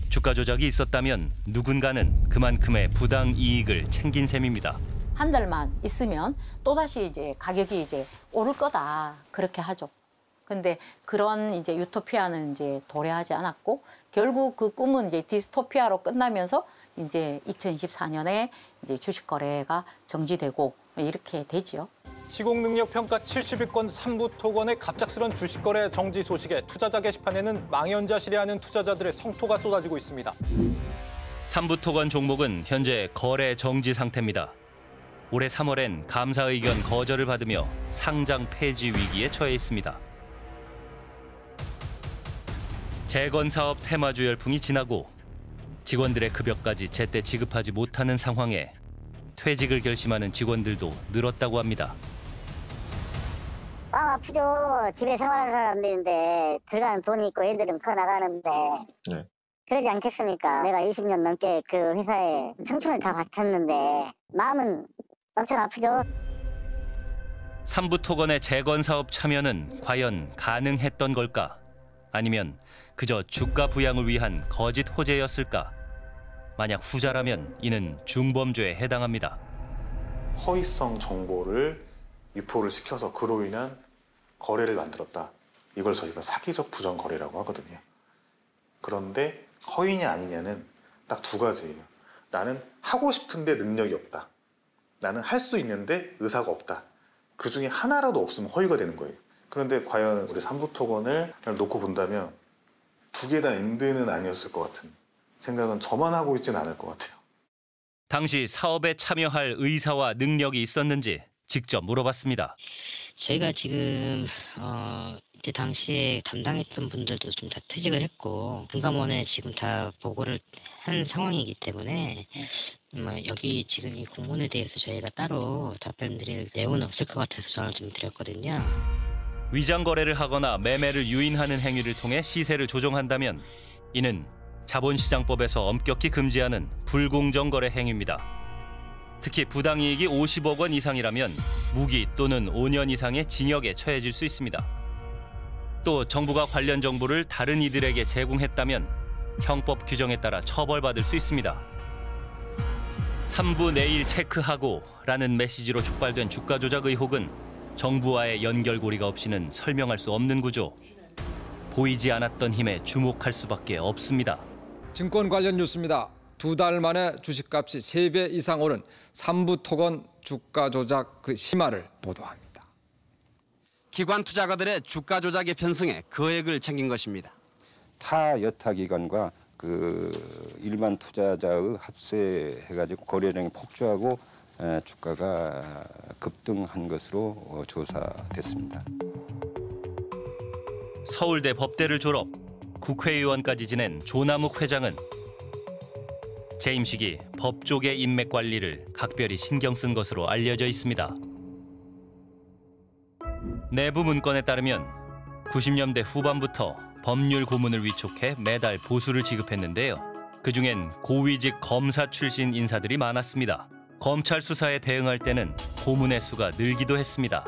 S1: 주가 조작이 있었다면 누군가는 그만큼의 부당 이익을 챙긴 셈입니다.
S10: 한 달만 있으면 또다시 이제 가격이 이제 오를 거다 그렇게 하죠. 근데 그런 이제 유토피아는 이제 도래하지 않았고 결국 그 꿈은 이제 디스토피아로 끝나면서 이제 2024년에 이제 주식 거래가 정지되고 이렇게 되지요.
S11: 시공능력평가 70위권 삼부토건의 갑작스런 주식거래 정지 소식에 투자자 게시판에는 망연자실해하는 투자자들의 성토가 쏟아지고 있습니다.
S1: 삼부토건 종목은 현재 거래 정지 상태입니다. 올해 3월엔 감사 의견 거절을 받으며 상장 폐지 위기에 처해 있습니다. 재건 사업 테마주 열풍이 지나고 직원들의 급여까지 제때 지급하지 못하는 상황에 퇴직을 결심하는 직원들도 늘었다고 합니다.
S8: 마음 아프죠. 집에 생활하는 사람들인데 들어가는 돈이 있고 애들은 커 나가는데 그러지 않겠습니까? 내가 20년 넘게 그 회사에 청춘을 다 바쳤는데 마음은 엄청 아프죠.
S1: 삼부토건의 재건 사업 참여는 과연 가능했던 걸까? 아니면 그저 주가 부양을 위한 거짓 호재였을까? 만약 후자라면 이는 중범죄에 해당합니다.
S3: 허위성 정보를 유포를 시켜서 그로 인한 거래를 만들었다. 이걸 저희가 사기적 부정 거래라고 하거든요. 그런데 허위냐 아니냐는 딱 두 가지예요. 나는 하고 싶은데 능력이 없다. 나는 할 수 있는데 의사가 없다. 그 중에 하나라도 없으면 허위가 되는 거예요. 그런데 과연 우리 삼부토건을 놓고 본다면 두 개 다 엔드는 아니었을 것 같은 생각은 저만 하고 있지는 않을 것 같아요.
S1: 당시 사업에 참여할 의사와 능력이 있었는지 직접 물어봤습니다.
S12: 저희가 지금 이때 당시에 담당했던 분들도 좀 다 퇴직을 했고 금감원에 지금 다 보고를 한 상황이기 때문에 여기 지금 이 공문에 대해서 저희가 따로 답변드릴 내용은 없을 것 같아서 전화를 좀 드렸거든요.
S1: 위장 거래를 하거나 매매를 유인하는 행위를 통해 시세를 조정한다면 이는 자본시장법에서 엄격히 금지하는 불공정 거래 행위입니다. 특히 부당이익이 50억 원 이상이라면 무기 또는 5년 이상의 징역에 처해질 수 있습니다. 또 정부가 관련 정보를 다른 이들에게 제공했다면 형법 규정에 따라 처벌받을 수 있습니다. 3부 내일 체크하고 라는 메시지로 촉발된 주가 조작 의혹은 정부와의 연결고리가 없이는 설명할 수 없는 구조. 보이지 않았던 힘에 주목할 수밖에 없습니다.
S14: 증권 관련 뉴스입니다. 2달 만에 주식값이 3배 이상 오른 삼부토건 주가 조작 그 심화를 보도합니다.
S15: 기관 투자가들의 주가 조작에 편승해 거액을 챙긴 것입니다.
S16: 타 여타 기관과 그 일반 투자자의 합세해가지고 거래량이 폭주하고 주가가 급등한 것으로 조사됐습니다.
S1: 서울대 법대를 졸업, 국회의원까지 지낸 조남욱 회장은 재임식이 법 쪽의 인맥 관리를 각별히 신경 쓴 것으로 알려져 있습니다. 내부 문건에 따르면 90년대 후반부터 법률 고문을 위촉해 매달 보수를 지급했는데요. 그중엔 고위직 검사 출신 인사들이 많았습니다. 검찰 수사에 대응할 때는 고문의 수가 늘기도 했습니다.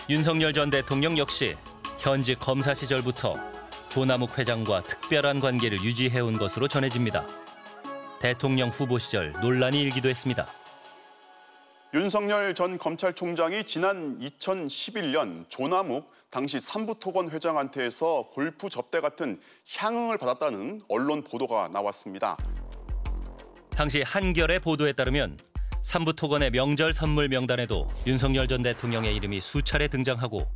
S1: 윤석열 전 대통령 역시 현직 검사 시절부터 조남욱 회장과 특별한 관계를 유지해온 것으로 전해집니다. 대통령 후보 시절 논란이 일기도 했습니다.
S17: 윤석열 전 검찰총장이 지난 2011년 조남욱 당시 삼부토건 회장한테서 골프 접대 같은 향응을 받았다는 언론 보도가 나왔습니다.
S1: 당시 한겨레 보도에 따르면 삼부토건의 명절 선물 명단에도 윤석열 전 대통령의 이름이 수차례 등장하고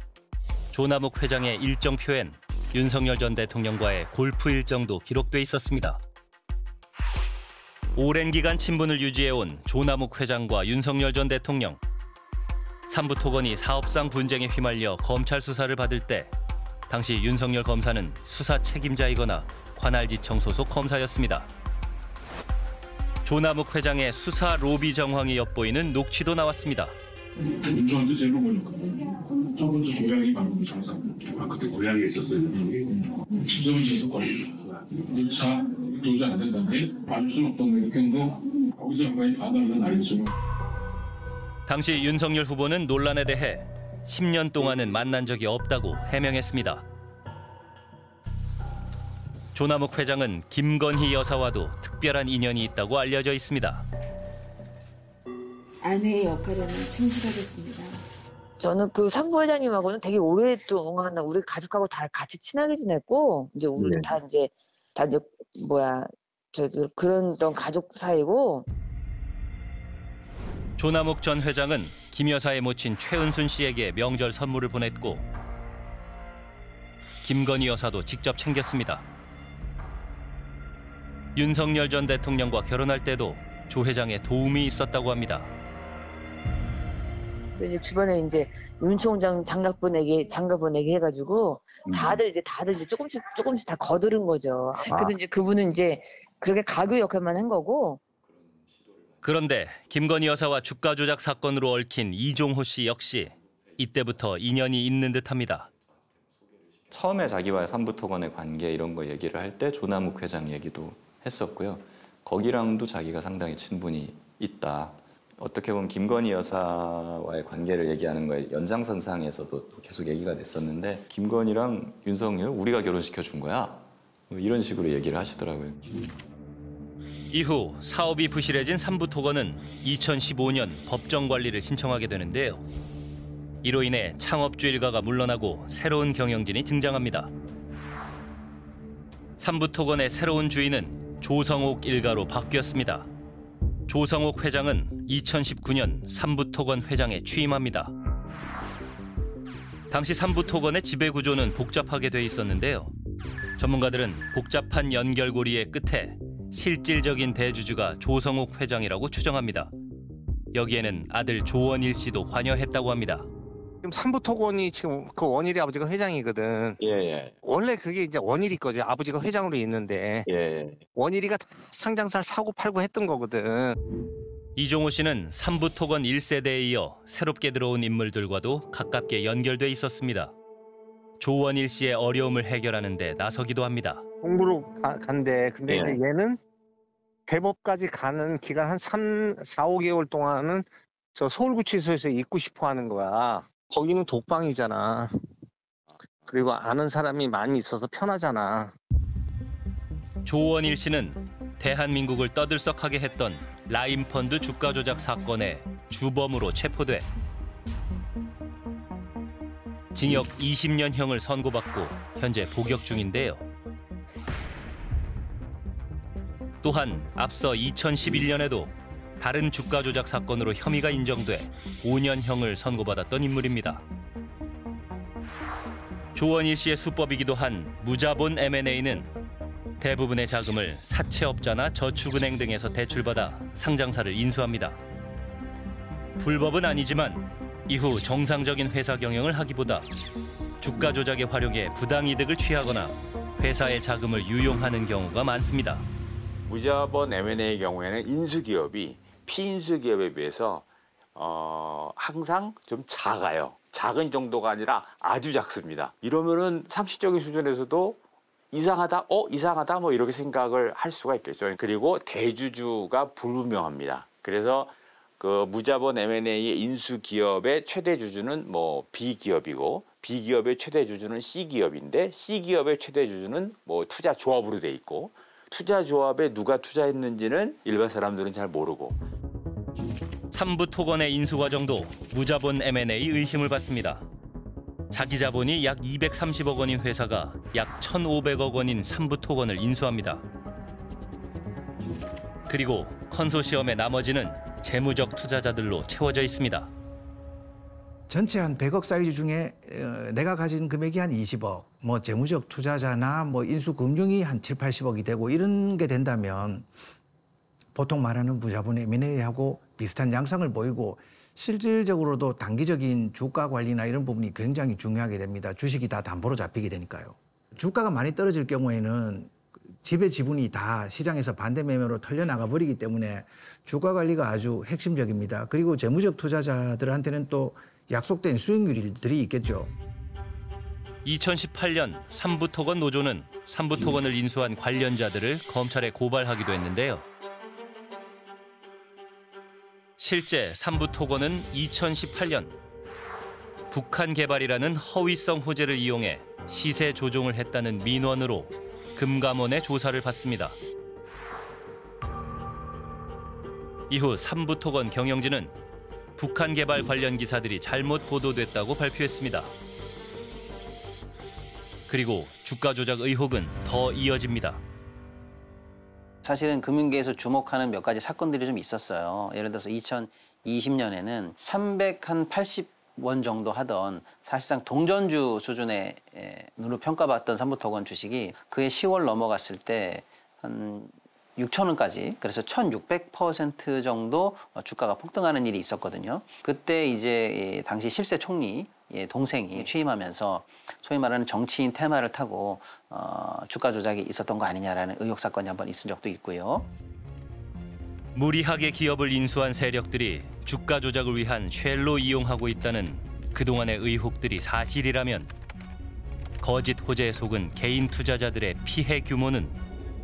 S1: 조남욱 회장의 일정표엔 윤석열 전 대통령과의 골프 일정도 기록돼 있었습니다. 오랜 기간 친분을 유지해온 조남욱 회장과 윤석열 전 대통령. 삼부토건이 사업상 분쟁에 휘말려 검찰 수사를 받을 때 당시 윤석열 검사는 수사 책임자이거나 관할지청 소속 검사였습니다. 조남욱 회장의 수사 로비 정황이 엿보이는 녹취도 나왔습니다.
S18: 저한테 제일 보니까 첫 번째 고향이 방금 장사. 그때 고향에 있었어요. 지점은 계속 걸리죠. 차 도저히 안 된다는데 봐줄 수는 없던 거 이렇게 했는데 거기서 양반이 봐달라는 알겠죠.
S1: 당시 윤석열 후보는 논란에 대해 10년 동안은 만난 적이 없다고 해명했습니다. 조남욱 회장은 김건희 여사와도 특별한 인연이 있다고 알려져 있습니다.
S20: 아내의 역할에는 충실하겠습니다.
S21: 저는 그 삼부 회장님하고는 되게 오랫동안 우리 가족하고 다 같이 친하게 지냈고 이제 우리 다 이제 그런 가족 사이고.
S1: 조남욱 전 회장은 김 여사의 모친 최은순 씨에게 명절 선물을 보냈고 김건희 여사도 직접 챙겼습니다. 윤석열 전 대통령과 결혼할 때도 조 회장의 도움이 있었다고 합니다.
S21: 이제 주변에 이제 윤 총장 장갑 보내기 해가지고 다들 이제 조금씩 다 거두른 거죠. 그래도 이제 그분은 이제 그렇게 가교 역할만 한 거고.
S1: 그런데 김건희 여사와 주가 조작 사건으로 얽힌 이종호 씨 역시 이때부터 인연이 있는 듯합니다.
S2: 처음에 자기와의 삼부토건의 관계 이런 거 얘기를 할 때 조남욱 회장 얘기도 했었고요. 거기랑도 자기가 상당히 친분이 있다. 어떻게 보면 김건희 여사와의 관계를 얘기하는 거에 연장선상에서도 계속 얘기가 됐었는데 김건희랑 윤석열 우리가 결혼시켜 준 거야. 이런 식으로 얘기를 하시더라고요.
S1: 이후 사업이 부실해진 삼부토건은 2015년 법정 관리를 신청하게 되는데요. 이로 인해 창업주 일가가 물러나고 새로운 경영진이 등장합니다. 삼부토건의 새로운 주인은 조성옥 일가로 바뀌었습니다. 조성옥 회장은 2019년 삼부토건 회장에 취임합니다. 당시 삼부토건의 지배구조는 복잡하게 돼 있었는데요. 전문가들은 복잡한 연결고리의 끝에 실질적인 대주주가 조성옥 회장이라고 추정합니다. 여기에는 아들 조원일 씨도 관여했다고 합니다.
S4: 지금 삼부토건이 지금 그 원일이 아버지가 회장이거든.
S22: 예.
S4: 원래 그게 이제 원일이 거지. 아버지가 회장으로 있는데.
S22: 예.
S4: 원일이가 상장사를 사고 팔고 했던 거거든.
S1: 이종호 씨는 삼부토건 1세대에 이어 새롭게 들어온 인물들과도 가깝게 연결돼 있었습니다. 조원일 씨의 어려움을 해결하는 데 나서기도 합니다.
S4: 공부로 간대. 근데
S22: 예.
S4: 이제 얘는 대법까지 가는 기간 한 4, 5개월 동안은 저 서울구치소에서 있고 싶어 하는 거야. 거기는 독방이잖아. 그리고 아는 사람이 많이 있어서 편하잖아.
S1: 조원일 씨는 대한민국을 떠들썩하게 했던 라임펀드 주가 조작 사건의 주범으로 체포돼 징역 20년형을 선고받고 현재 복역 중인데요. 또한 앞서 2011년에도 다른 주가 조작 사건으로 혐의가 인정돼 5년형을 선고받았던 인물입니다. 조원일 씨의 수법이기도 한 무자본 M&A는 대부분의 자금을 사채업자나 저축은행 등에서 대출받아 상장사를 인수합니다. 불법은 아니지만 이후 정상적인 회사 경영을 하기보다 주가 조작에 활용해 부당이득을 취하거나 회사의 자금을 유용하는 경우가 많습니다.
S23: 무자본 M&A의 경우에는 인수기업이 피인수기업에 비해서 항상 좀 작아요. 작은 정도가 아니라 아주 작습니다. 이러면은 상식적인 수준에서도 이상하다 뭐 이렇게 생각을 할 수가 있겠죠. 그리고 대주주가 불분명합니다. 그래서 그 무자본 M&A의 인수기업의 최대 주주는 뭐 B기업이고 B기업의 최대 주주는 C기업인데 C기업의 최대 주주는 뭐 투자조합으로 돼 있고 투자조합에 누가 투자했는지는 일반 사람들은 잘 모르고.
S1: 삼부토건의 인수 과정도 무자본 M&A 의심을 받습니다. 자기 자본이 약 230억 원인 회사가 약 1,500억 원인 삼부토건을 인수합니다. 그리고 컨소시엄의 나머지는 재무적 투자자들로 채워져 있습니다.
S24: 전체 한 100억 사이즈 중에 내가 가진 금액이 한 20억, 뭐 재무적 투자자나 뭐 인수 금융이 한 7, 80억이 되고 이런 게 된다면 보통 말하는 무자본 M&A하고 비슷한 양상을 보이고 실질적으로도 단기적인 주가 관리나 이런 부분이 굉장히 중요하게 됩니다. 주식이 다 담보로 잡히게 되니까요. 주가가 많이 떨어질 경우에는 지배 지분이 다 시장에서 반대 매매로 털려나가 버리기 때문에 주가 관리가 아주 핵심적입니다. 그리고 재무적 투자자들한테는 또 약속된 수익률들이 있겠죠.
S1: 2018년 삼부토건 노조는 삼부토건을 인수한 관련자들을 검찰에 고발하기도 했는데요. 실제 삼부토건은 2018년 북한 개발이라는 허위성 호재를 이용해 시세 조종을 했다는 민원으로 금감원의 조사를 받습니다. 이후 삼부토건 경영진은 북한 개발 관련 기사들이 잘못 보도됐다고 발표했습니다. 그리고 주가 조작 의혹은 더 이어집니다.
S6: 사실은 금융계에서 주목하는 몇 가지 사건들이 좀 있었어요. 예를 들어서 2020년에는 380원 정도 하던 사실상 동전주 수준의 으로 평가받던 삼부토건 주식이 그해 10월 넘어갔을 때 한 6,000원까지, 그래서 1,600% 정도 주가가 폭등하는 일이 있었거든요. 그때 이제 당시 실세 총리 동생이 취임하면서 소위 말하는 정치인 테마를 타고 주가 조작이 있었던 거 아니냐라는 의혹 사건이 한번 있은 적도 있고요.
S1: 무리하게 기업을 인수한 세력들이 주가 조작을 위한 쉘로 이용하고 있다는 그동안의 의혹들이 사실이라면 거짓 호재에 속은 개인 투자자들의 피해 규모는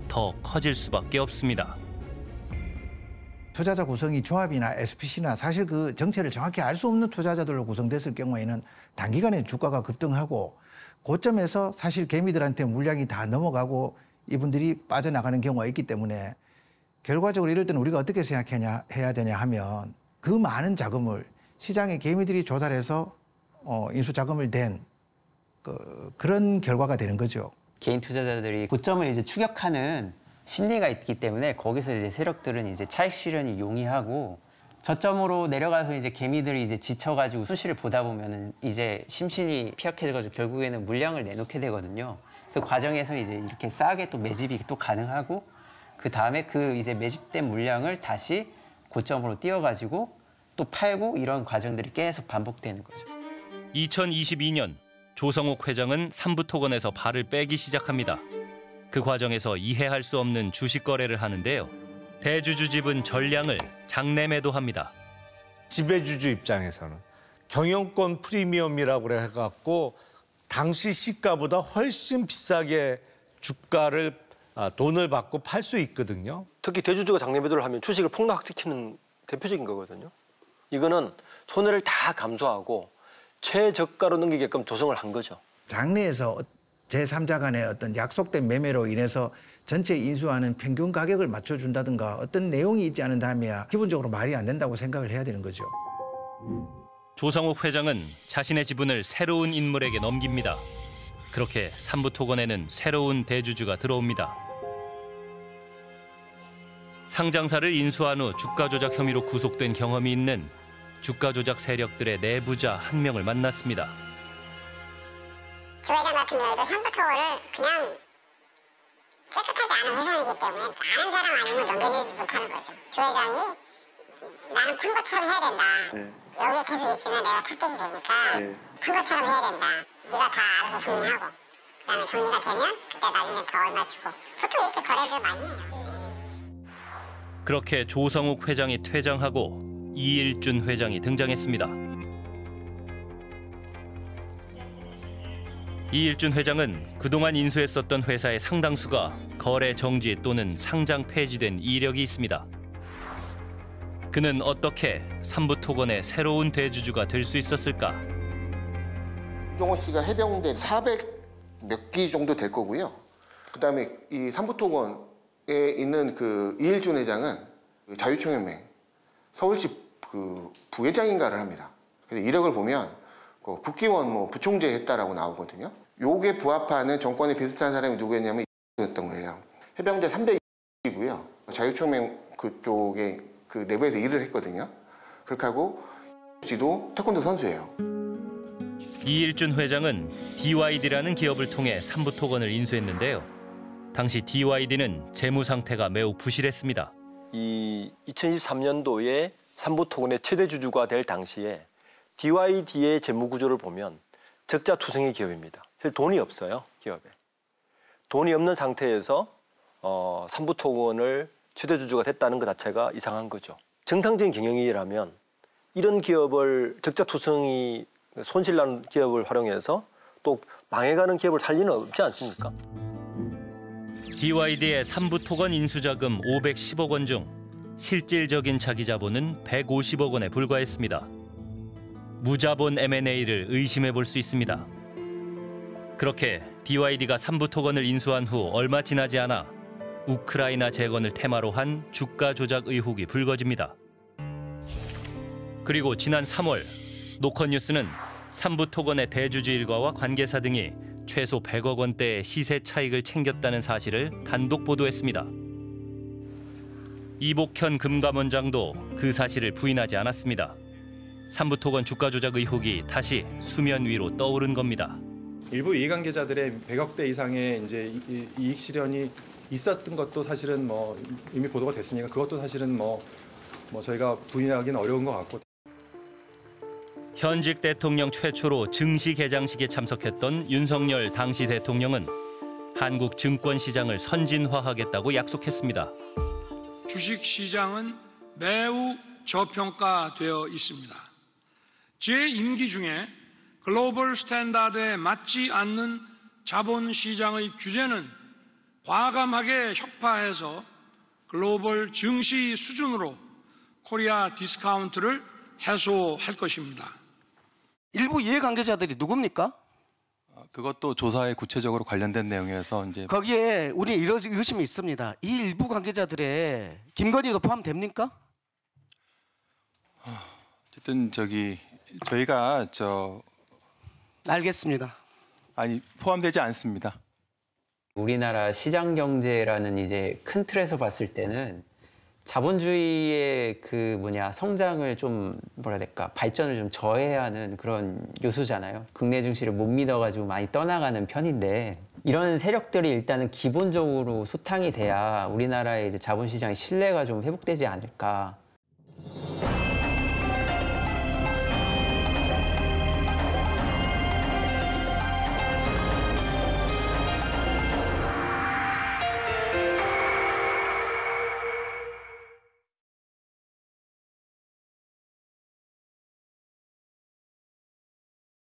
S1: 더 커질 수밖에 없습니다.
S24: 투자자 구성이 조합이나 SPC나 사실 그 정체를 정확히 알 수 없는 투자자들로 구성됐을 경우에는 단기간에 주가가 급등하고 고점에서 사실 개미들한테 물량이 다 넘어가고 이분들이 빠져나가는 경우가 있기 때문에 결과적으로 이럴 때는 우리가 어떻게 해야 되냐 하면 그 많은 자금을 시장의 개미들이 조달해서 인수 자금을 댄 그런 결과가 되는 거죠.
S5: 개인 투자자들이 고점을 이제 추격하는 심리가 있기 때문에 거기서 이제 세력들은 이제 차익 실현이 용이하고 저점으로 내려가서 이제 개미들이 이제 지쳐가지고 손실을 보다 보면은 이제 심신이 피약해져가지고 결국에는 물량을 내놓게 되거든요. 그 과정에서 이제 이렇게 싸게 또 매집이 또 가능하고 그 다음에 그 이제 매집된 물량을 다시 고점으로 띄워가지고 또 팔고 이런 과정들이 계속 반복되는 거죠.
S1: 2022년 조성욱 회장은 삼부토건에서 발을 빼기 시작합니다. 그 과정에서 이해할 수 없는 주식 거래를 하는데요. 대주주 집은 전량을 장내 매도합니다.
S7: 지배주주 입장에서는 경영권 프리미엄이라고 해갖고 당시 시가보다 훨씬 비싸게 주가를 돈을 받고 팔 수 있거든요.
S9: 특히 대주주가 장내 매도를 하면 주식을 폭락시키는 대표적인 거거든요. 이거는 손해를 다 감수하고 최저가로 넘기게끔 조성을 한 거죠.
S24: 장내에서 제3자 간의 어떤 약속된 매매로 인해서 전체 인수하는 평균 가격을 맞춰준다든가 어떤 내용이 있지 않은 다음에야 기본적으로 말이 안 된다고 생각을 해야 되는 거죠.
S1: 조성욱 회장은 자신의 지분을 새로운 인물에게 넘깁니다. 그렇게 삼부토건에는 새로운 대주주가 들어옵니다. 상장사를 인수한 후 주가 조작 혐의로 구속된 경험이 있는 주가 조작 세력들의 내부자 한 명을 만났습니다.
S19: 조 회장 같은 경우에도 삼부토건을 그냥 깨끗하지 않은 회사이기 때문에 아는 사람 아니면 넘겨내지 못하는 거죠. 조 회장이 나는 큰 것처럼 해야 된다. 여기에 계속 있으면 내가 타겟이 되니까 큰 것처럼 해야 된다. 네가 다 알아서 정리하고 그다음에 정리가 되면 그때 나중에 더 얼마 주고 보통 이렇게 거래를 많이 해요.
S1: 그렇게 조성욱 회장이 퇴장하고 이일준 회장이 등장했습니다. 이일준 회장은 그동안 인수했었던 회사의 상당수가 거래 정지 또는 상장 폐지된 이력이 있습니다. 그는 어떻게 삼부토건의 새로운 대주주가 될 수 있었을까?
S22: 이종호 씨가 해병대 400 몇 기 정도 될 거고요. 그다음에 이 삼부토건에 있는 그 이일준 회장은 자유총연맹 서울시 그 부회장인가를 합니다. 그래서 이력을 보면 그 국기원 부총재 했다라고 나오거든요. 요게 부합하는 정권에 비슷한 사람이 누구였냐면 이였던 거예요. 해병대 300이고요. 자유총연맹 그쪽에 그 내부에서 일을 했거든요. 그렇게 하고 씨도 태권도 선수예요.
S1: 이일준 회장은 DYD라는 기업을 통해 삼부토건을 인수했는데요. 당시 DYD는 재무 상태가 매우 부실했습니다.
S9: 이 2023년도에 삼부토건의 최대 주주가 될 당시에 DYD의 재무 구조를 보면 적자 투성이 기업입니다. 사실 돈이 없어요, 기업에. 돈이 없는 상태에서 삼부토건을 최대 주주가 됐다는 것 자체가 이상한 거죠. 정상적인 경영이라면 이런 기업을 적자 투성이 손실나는 기업을 활용해서 또 망해가는 기업을 살 리는 없지 않습니까?
S1: DYD의 삼부토건 인수자금 510억 원 중 실질적인 자기 자본은 150억 원에 불과했습니다. 무자본 M&A를 의심해 볼 수 있습니다. 그렇게 DYD가 삼부토건을 인수한 후 얼마 지나지 않아 우크라이나 재건을 테마로 한 주가 조작 의혹이 불거집니다. 그리고 지난 3월 노컷뉴스는 삼부토건의 대주주 일가와 관계사 등이 최소 100억 원대의 시세 차익을 챙겼다는 사실을 단독 보도했습니다. 이복현 금감원장도 그 사실을 부인하지 않았습니다. 삼부토건 주가 조작 의혹이 다시 수면 위로 떠오른 겁니다.
S25: 일부 이해관계자들의 100억대 이상의 이제 이익 실현이 있었던 것도 사실은 이미 보도가 됐으니까 그것도 사실은 저희가 부인하기는 어려운 것 같고.
S1: 현직 대통령 최초로 증시 개장식에 참석했던 윤석열 당시 대통령은 한국 증권시장을 선진화하겠다고 약속했습니다.
S26: 주식시장은 매우 저평가되어 있습니다. 제 임기 중에 글로벌 스탠다드에 맞지 않는 자본시장의 규제는 과감하게 혁파해서 글로벌 증시 수준으로 코리아 디스카운트를 해소할 것입니다.
S3: 일부 이해관계자들이 누굽니까?
S8: 그것도 조사에 구체적으로 관련된 내용이어서 이제
S3: 거기에 우리 이런 의심이 있습니다. 이 일부 관계자들의 김건희도 포함됩니까?
S8: 어쨌든 저희가
S3: 알겠습니다.
S8: 아니 포함되지 않습니다.
S5: 우리나라 시장 경제라는 이제 큰 틀에서 봤을 때는 자본주의의 성장을 좀 뭐라 해야 될까 발전을 좀 저해하는 그런 요소잖아요. 국내 증시를 못 믿어가지고 많이 떠나가는 편인데 이런 세력들이 일단은 기본적으로 소탕이 돼야 우리나라의 이제 자본시장의 신뢰가 좀 회복되지 않을까.